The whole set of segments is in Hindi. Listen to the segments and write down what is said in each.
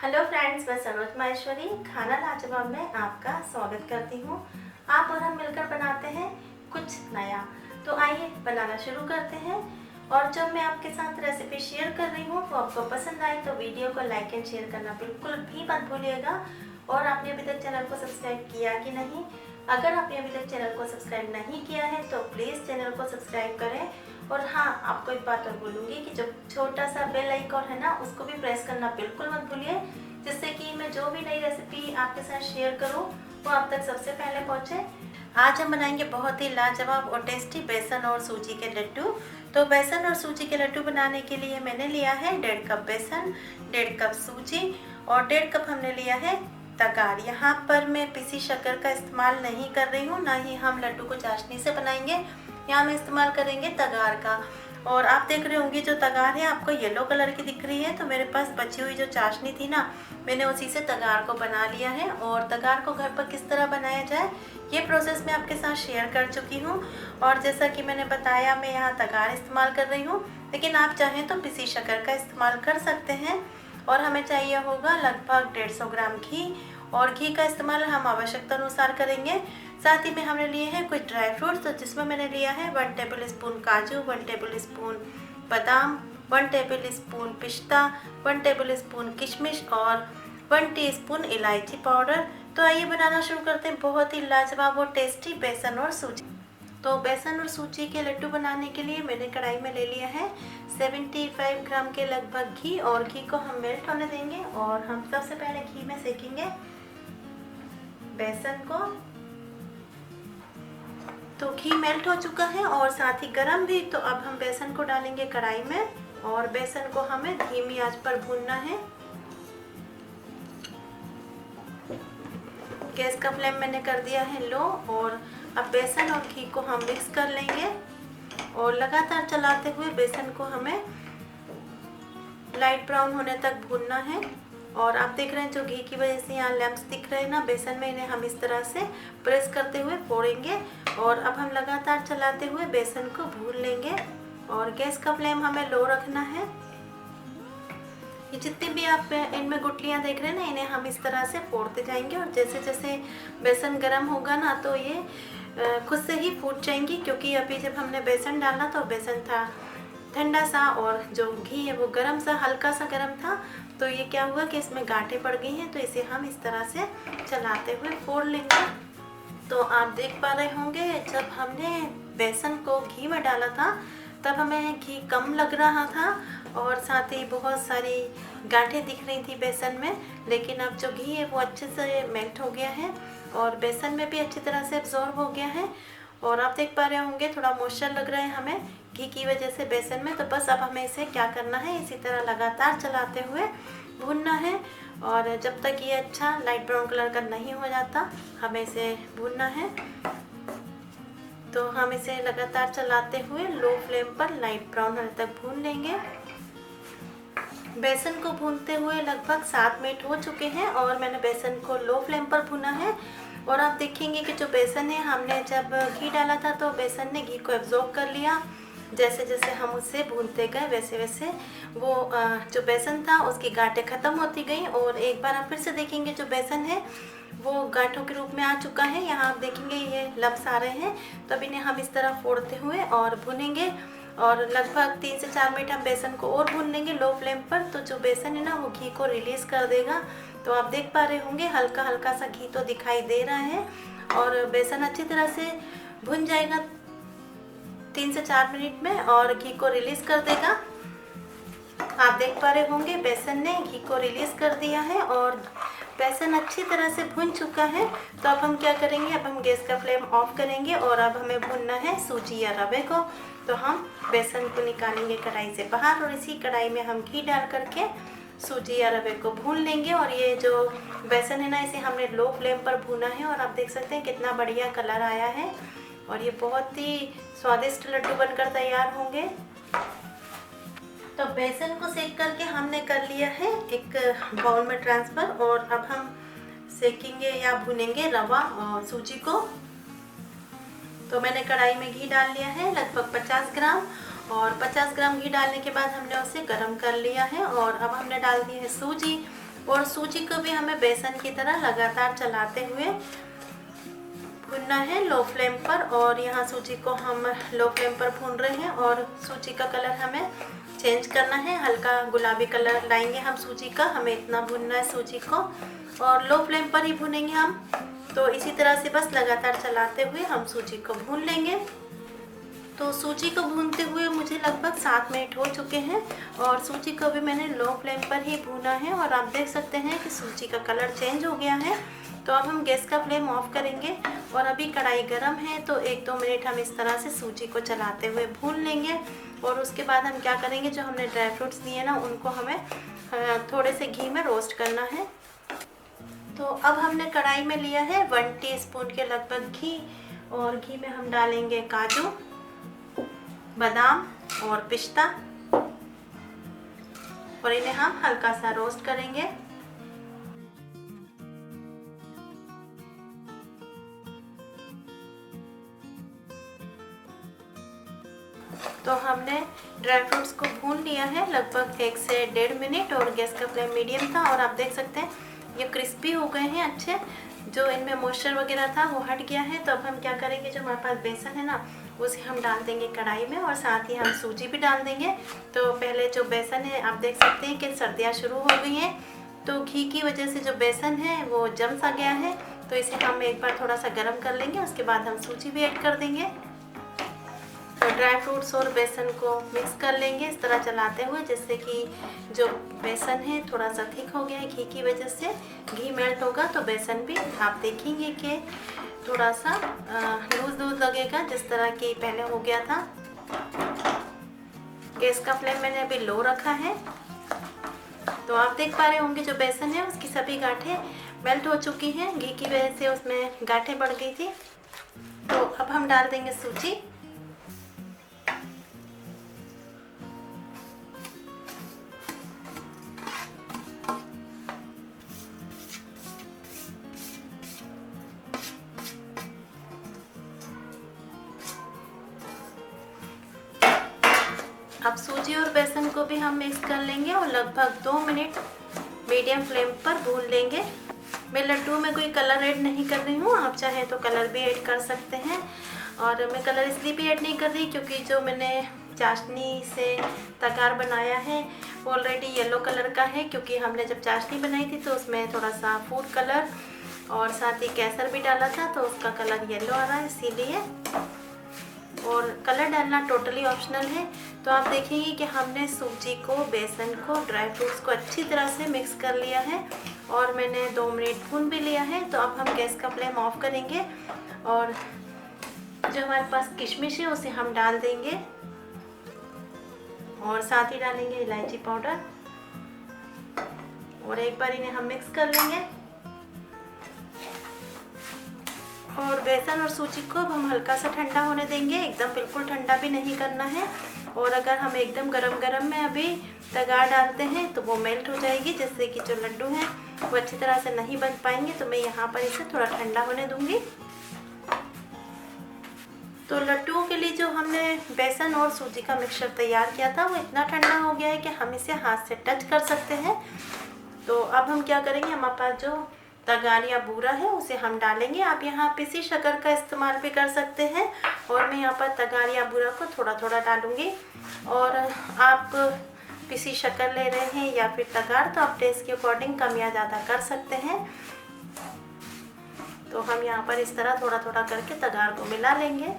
हेलो फ्रेंड्स, मैं सरोज माहेश्वरी खाना लाजवाब में आपका स्वागत करती हूँ। आप और हम मिलकर बनाते हैं कुछ नया। तो आइए बनाना शुरू करते हैं। और जब मैं आपके साथ रेसिपी शेयर कर रही हूँ तो आपको पसंद आए तो वीडियो को लाइक एंड शेयर करना बिल्कुल भी मत भूलिएगा। और आपने अभी तक चैनल को सब्सक्राइब किया कि नहीं? अगर आपने अभी तक चैनल को सब्सक्राइब नहीं किया है तो प्लीज़ चैनल को सब्सक्राइब करें। और हाँ, आपको एक बात और बोलूँगी कि जो छोटा सा बेल आइकॉन है ना, उसको भी प्रेस करना बिल्कुल मत भूलिए, जिससे कि मैं जो भी नई रेसिपी आपके साथ शेयर करूँ वो आप तक सबसे पहले पहुँचे। आज हम बनाएंगे बहुत ही लाजवाब और टेस्टी बेसन और सूजी के लड्डू। तो बेसन और सूजी के लड्डू बनाने के लिए मैंने लिया है 1.5 कप बेसन, 1.5 कप सूजी और 1.5 कप हमने लिया है तगार। यहाँ पर मैं पिसी शक्कर का इस्तेमाल नहीं कर रही हूँ, ना ही हम लड्डू को चाशनी से बनाएंगे। यहाँ में इस्तेमाल करेंगे तगार का। और आप देख रहे होंगे जो तगार है आपको येलो कलर की दिख रही है, तो मेरे पास बची हुई जो चाशनी थी ना, मैंने उसी से तगार को बना लिया है। और तगार को घर पर किस तरह बनाया जाए ये प्रोसेस मैं आपके साथ शेयर कर चुकी हूँ। और जैसा कि मैंने बताया, मैं यहाँ तगार इस्तेमाल कर रही हूँ, लेकिन आप चाहें तो पिसी शक्कर का इस्तेमाल कर सकते हैं। और हमें चाहिए होगा लगभग 150 ग्राम घी, और घी का इस्तेमाल हम आवश्यकता अनुसार करेंगे। साथ ही में हमने लिए हैं कुछ ड्राई फ्रूट्स, तो जिसमें मैंने लिया है 1 टेबल स्पून काजू, 1 टेबल स्पून बादाम, 1 टेबल स्पून पिस्ता, 1 टेबल स्पून किशमिश और 1 टीस्पून इलायची पाउडर। तो आइए बनाना शुरू करते हैं बहुत ही लाजवाब और टेस्टी बेसन और सूजी। तो बेसन और सूजी के लड्डू बनाने के लिए मैंने कढ़ाई में ले लिया है 75 ग्राम के लगभग घी, और घी को हम मेल्ट होने देंगे। और हम सबसे पहले घी में सेकेंगे बेसन को। तो घी मेल्ट हो चुका है और साथ ही गरम भी। तो अब हम बेसन को डालेंगे कढ़ाई में, और बेसन को हमें धीमी आंच पर भूनना है। गैस का फ्लेम मैंने कर दिया है लो, और अब बेसन और घी को हम मिक्स कर लेंगे और लगातार चलाते हुए बेसन को हमें लाइट ब्राउन होने तक भूनना है। और आप देख रहे हैं जो घी की वजह से यहाँ लैम्प्स दिख रहे हैं ना बेसन में, इन्हें हम इस तरह से प्रेस करते हुए फोड़ेंगे। और अब हम लगातार चलाते हुए बेसन को भून लेंगे, और गैस का फ्लेम हमें लो रखना है। ये जितनी भी आप इनमें गुठलियाँ देख रहे हैं ना, इन्हें हम इस तरह से फोड़ते जाएंगे। और जैसे जैसे बेसन गर्म होगा ना, तो ये खुद से ही फूट जाएंगी, क्योंकि अभी जब हमने बेसन डाला तो बेसन था ठंडा सा और जो घी है वो गर्म सा, हल्का सा गर्म था। तो ये क्या हुआ कि इसमें गांठें पड़ गई हैं, तो इसे हम इस तरह से चलाते हुए फोड़ लेंगे। तो आप देख पा रहे होंगे जब हमने बेसन को घी में डाला था तब हमें घी कम लग रहा था, और साथ ही बहुत सारी गांठें दिख रही थी बेसन में। लेकिन अब जो घी है वो अच्छे से मेल्ट हो गया है और बेसन में भी अच्छी तरह से एब्जॉर्ब हो गया है। और आप देख पा रहे होंगे थोड़ा मॉइस्चर लग रहा है हमें घी की वजह से बेसन में। तो बस अब हमें इसे क्या करना है, इसी तरह लगातार चलाते हुए भूनना है। और जब तक ये अच्छा लाइट ब्राउन कलर का नहीं हो जाता हमें इसे भूनना है। तो हम इसे लगातार चलाते हुए लो फ्लेम पर लाइट ब्राउन होने तक भून लेंगे। बेसन को भूनते हुए लगभग 7 मिनट हो चुके हैं, और मैंने बेसन को लो फ्लेम पर भुना है। और आप देखेंगे कि जो बेसन है, हमने जब घी डाला था तो बेसन ने घी को एब्जॉर्ब कर लिया। जैसे जैसे हम उसे भूनते गए वैसे वैसे वो जो बेसन था उसकी गांठें ख़त्म होती गई। और एक बार आप फिर से देखेंगे जो बेसन है वो गांठों के रूप में आ चुका है। यहाँ आप देखेंगे ये लम्स आ रहे हैं, तो अब इन्हें हम इस तरह फोड़ते हुए और भुनेंगे। और लगभग 3 से 4 मिनट हम बेसन को और भून लेंगे लो फ्लेम पर। तो जो बेसन है ना वो घी को रिलीज़ कर देगा। तो आप देख पा रहे होंगे हल्का हल्का सा घी तो दिखाई दे रहा है, और बेसन अच्छी तरह से भुन जाएगा 3 से 4 मिनट में और घी को रिलीज़ कर देगा। आप देख पा रहे होंगे बेसन ने घी को रिलीज़ कर दिया है और बेसन अच्छी तरह से भुन चुका है। तो अब हम क्या करेंगे, अब हम गैस का फ्लेम ऑफ करेंगे और अब हमें भुनना है सूजी या रवे को। तो हम बेसन को निकालेंगे कढ़ाई से बाहर, और इसी कढ़ाई में हम घी डाल करके सूजी या रवे को भून लेंगे। और ये जो बेसन है ना, इसे हमने लो फ्लेम पर भूना है, और आप देख सकते हैं कितना बढ़िया कलर आया है, और ये बहुत ही स्वादिष्ट लड्डू बनकर तैयार होंगे। तो बेसन को सेक करके हमने कर लिया है एक बाउल में ट्रांसफ़र, और अब हम सेकेंगे या भुनेंगे रवा और सूजी को। तो मैंने कढ़ाई में घी डाल लिया है लगभग 50 ग्राम, और 50 ग्राम घी डालने के बाद हमने उसे गर्म कर लिया है। और अब हमने डाल दी है सूजी, और सूजी को भी हमें बेसन की तरह लगातार चलाते हुए भूनना है लो फ्लेम पर। और यहाँ सूजी को हम लो फ्लेम पर भून रहे हैं और सूजी का कलर हमें चेंज करना है, हल्का गुलाबी कलर लाएंगे हम सूजी का। हमें इतना भूनना है सूजी को और लो फ्लेम पर ही भूनेंगे हम। तो इसी तरह से बस लगातार चलाते हुए हम सूजी को भून लेंगे। तो सूजी को भूनते हुए मुझे लगभग 7 मिनट हो चुके हैं और सूजी को भी मैंने लो फ्लेम पर ही भूना है और आप देख सकते हैं कि सूजी का कलर चेंज हो गया है। तो अब हम गैस का फ्लेम ऑफ करेंगे और अभी कढ़ाई गरम है तो 1-2 मिनट हम इस तरह से सूजी को चलाते हुए भून लेंगे। और उसके बाद हम क्या करेंगे, जो हमने ड्राई फ्रूट्स दिए ना उनको हमें थोड़े से घी में रोस्ट करना है। तो अब हमने कढ़ाई में लिया है 1 टीस्पून के लगभग घी और घी में हम डालेंगे काजू, बादाम और पिस्ता और इन्हें हम हल्का सा रोस्ट करेंगे। तो हमने ड्राई फ्रूट्स को भून लिया है लगभग 1 से 1.5 मिनट और गैस का फ्लेम मीडियम था और आप देख सकते हैं ये क्रिस्पी हो गए हैं अच्छे, जो इनमें मॉइस्चर वगैरह था वो हट गया है। तो अब हम क्या करेंगे, जो हमारे पास बेसन है ना उसे हम डाल देंगे कढ़ाई में और साथ ही हम सूजी भी डाल देंगे। तो पहले जो बेसन है आप देख सकते हैं कि सर्दियाँ शुरू हो गई हैं तो घी की वजह से जो बेसन है वो जम सा गया है। तो इसे हम एक बार थोड़ा सा गर्म कर लेंगे, उसके बाद हम सूजी भी ऐड कर देंगे। तो ड्राई फ्रूट्स और बेसन को मिक्स कर लेंगे इस तरह चलाते हुए, जिससे कि जो बेसन है थोड़ा सा थिक हो गया है घी की वजह से। घी मेल्ट होगा तो बेसन भी आप देखेंगे कि थोड़ा सा लूज लूज लगेगा, जिस तरह कि पहले हो गया था। गैस का फ्लेम मैंने अभी लो रखा है। तो आप देख पा रहे होंगे जो बेसन है उसकी सभी गांठें मेल्ट हो चुकी हैं, घी की वजह से उसमें गांठें बढ़ गई थी। तो अब हम डाल देंगे सूजी। अब सूजी और बेसन को भी हम मिक्स कर लेंगे और लगभग 2 मिनट मीडियम फ्लेम पर भून लेंगे। मैं लड्डू में कोई कलर ऐड नहीं कर रही हूँ, आप चाहे तो कलर भी ऐड कर सकते हैं। और मैं कलर इसलिए भी ऐड नहीं कर रही क्योंकि जो मैंने चाशनी से तगार बनाया है वो ऑलरेडी येलो कलर का है, क्योंकि हमने जब चाशनी बनाई थी तो उसमें थोड़ा सा फूड कलर और साथ ही केसर भी डाला था तो उसका कलर येलो आ रहा है इसीलिए। और कलर डालना टोटली ऑप्शनल है। तो आप देखेंगे कि हमने सूजी को, बेसन को, ड्राई फ्रूट्स को अच्छी तरह से मिक्स कर लिया है और मैंने 2 मिनट भून भी लिया है। तो अब हम गैस का फ्लेम ऑफ करेंगे और जो हमारे पास किशमिश है उसे हम डाल देंगे और साथ ही डालेंगे इलायची पाउडर और एक बार इन्हें हम मिक्स कर लेंगे। और बेसन और सूजी को अब हम हल्का सा ठंडा होने देंगे, एकदम बिल्कुल ठंडा भी नहीं करना है। और अगर हम एकदम गरम गरम में अभी तगार डालते हैं तो वो मेल्ट हो जाएगी, जिससे कि जो लड्डू हैं वो अच्छी तरह से नहीं बन पाएंगे। तो मैं यहाँ पर इसे थोड़ा ठंडा होने दूंगी। तो लड्डुओं के लिए जो हमने बेसन और सूजी का मिक्सचर तैयार किया था वो इतना ठंडा हो गया है कि हम इसे हाथ से टच कर सकते हैं। तो अब हम क्या करेंगे, हमारे पास जो तगार या बूरा है उसे हम डालेंगे। आप यहाँ पिसी शक्कर का इस्तेमाल भी कर सकते हैं और मैं यहाँ पर तगार या बूरा को थोड़ा थोड़ा डालूंगी। और आप पिसी शक्कर ले रहे हैं या फिर तगार तो आप टेस्ट के अकॉर्डिंग कम या ज़्यादा कर सकते हैं। तो हम यहाँ पर इस तरह थोड़ा थोड़ा करके तगार को मिला लेंगे।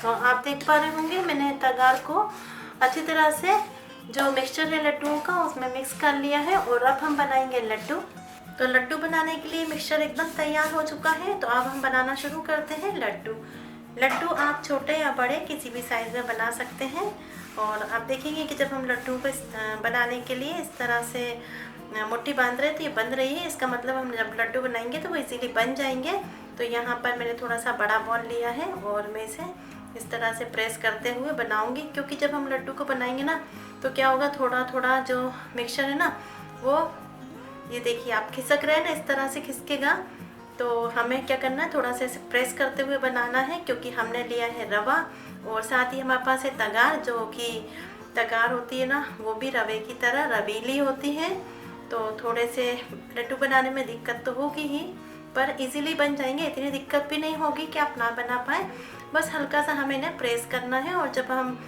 तो आप देख पा रहे होंगे मैंने तगार को अच्छी तरह से जो मिक्सचर है लड्डुओं का उसमें मिक्स कर लिया है। और अब हम बनाएंगे लड्डू। तो लड्डू बनाने के लिए मिक्सचर एकदम तैयार हो चुका है। तो अब हम बनाना शुरू करते हैं लड्डू। लड्डू आप छोटे या बड़े किसी भी साइज़ में बना सकते हैं। और आप देखेंगे कि जब हम लड्डू को बनाने के लिए इस तरह से मुट्ठी बांध रहे थे, ये बंध रही है, इसका मतलब हम जब लड्डू बनाएंगे तो वो इजीली बन जाएंगे। तो यहाँ पर मैंने थोड़ा सा बड़ा बॉल लिया है और मैं इसे इस तरह से प्रेस करते हुए बनाऊंगी, क्योंकि जब हम लड्डू को बनाएंगे ना तो क्या होगा, थोड़ा थोड़ा जो मिक्सचर है ना वो, ये देखिए आप खिसक रहे हैं ना, इस तरह से खिसकेगा। तो हमें क्या करना है, थोड़ा सा इसे प्रेस करते हुए बनाना है, क्योंकि हमने लिया है रवा और साथ ही हमारे पास है तगार जो कि तगार होती है ना, वो भी रवे की तरह रवीली होती है। तो थोड़े से लड्डू बनाने में दिक्कत तो होगी ही, पर इजीली बन जाएंगे, इतनी दिक्कत भी नहीं होगी कि आप ना बना पाए। बस हल्का सा हमें इन्हें प्रेस करना है, और जब हम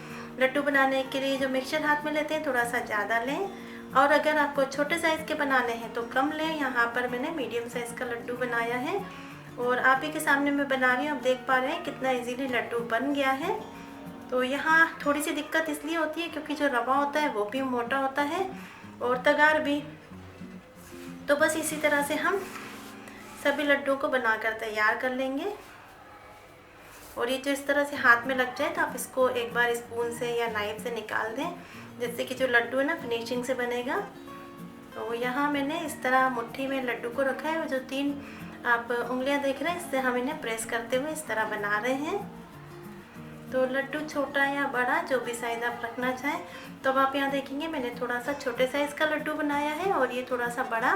लड्डू बनाने के लिए जो मिक्सचर हाथ में लेते हैं थोड़ा सा ज़्यादा लें, और अगर आपको छोटे साइज़ के बनाने हैं तो कम लें। यहाँ पर मैंने मीडियम साइज़ का लड्डू बनाया है और आप ही के सामने मैं बना रही हूँ। आप देख पा रहे हैं कितना इजीली लड्डू बन गया है। तो यहाँ थोड़ी सी दिक्कत इसलिए होती है क्योंकि जो रवा होता है वो भी मोटा होता है और तगार भी। तो बस इसी तरह से हम सभी लड्डुओं को बनाकर तैयार कर लेंगे। और ये जो इस तरह से हाथ में लग जाए तो आप इसको एक बार स्पून से या नाइफ से निकाल दें, जिससे कि जो लड्डू है ना फिनिशिंग से बनेगा। तो यहाँ मैंने इस तरह मुट्ठी में लड्डू को रखा है, और जो 3 आप उंगलियां देख रहे हैं इससे हम इन्हें प्रेस करते हुए इस तरह बना रहे हैं। तो लड्डू छोटा या बड़ा जो भी साइज़ आप रखना चाहें। तो अब आप यहाँ देखेंगे मैंने थोड़ा सा छोटे साइज़ का लड्डू बनाया है और ये थोड़ा सा बड़ा।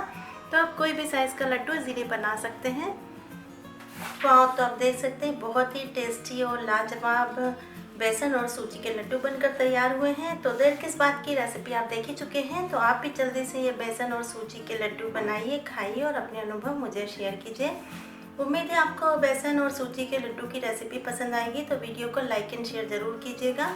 तो आप कोई भी साइज़ का लड्डू इजीली बना सकते हैं। तो आप देख सकते हैं बहुत ही टेस्टी और लाजवाब बेसन और सूजी के लड्डू बनकर तैयार हुए हैं। तो देर किस बात की, रेसिपी आप देख ही चुके हैं। तो आप भी जल्दी से ये बेसन और सूजी के लड्डू बनाइए, खाइए और अपने अनुभव मुझे शेयर कीजिए। उम्मीद है आपको बेसन और सूजी के लड्डू की रेसिपी पसंद आएगी। तो वीडियो को लाइक एंड शेयर ज़रूर कीजिएगा।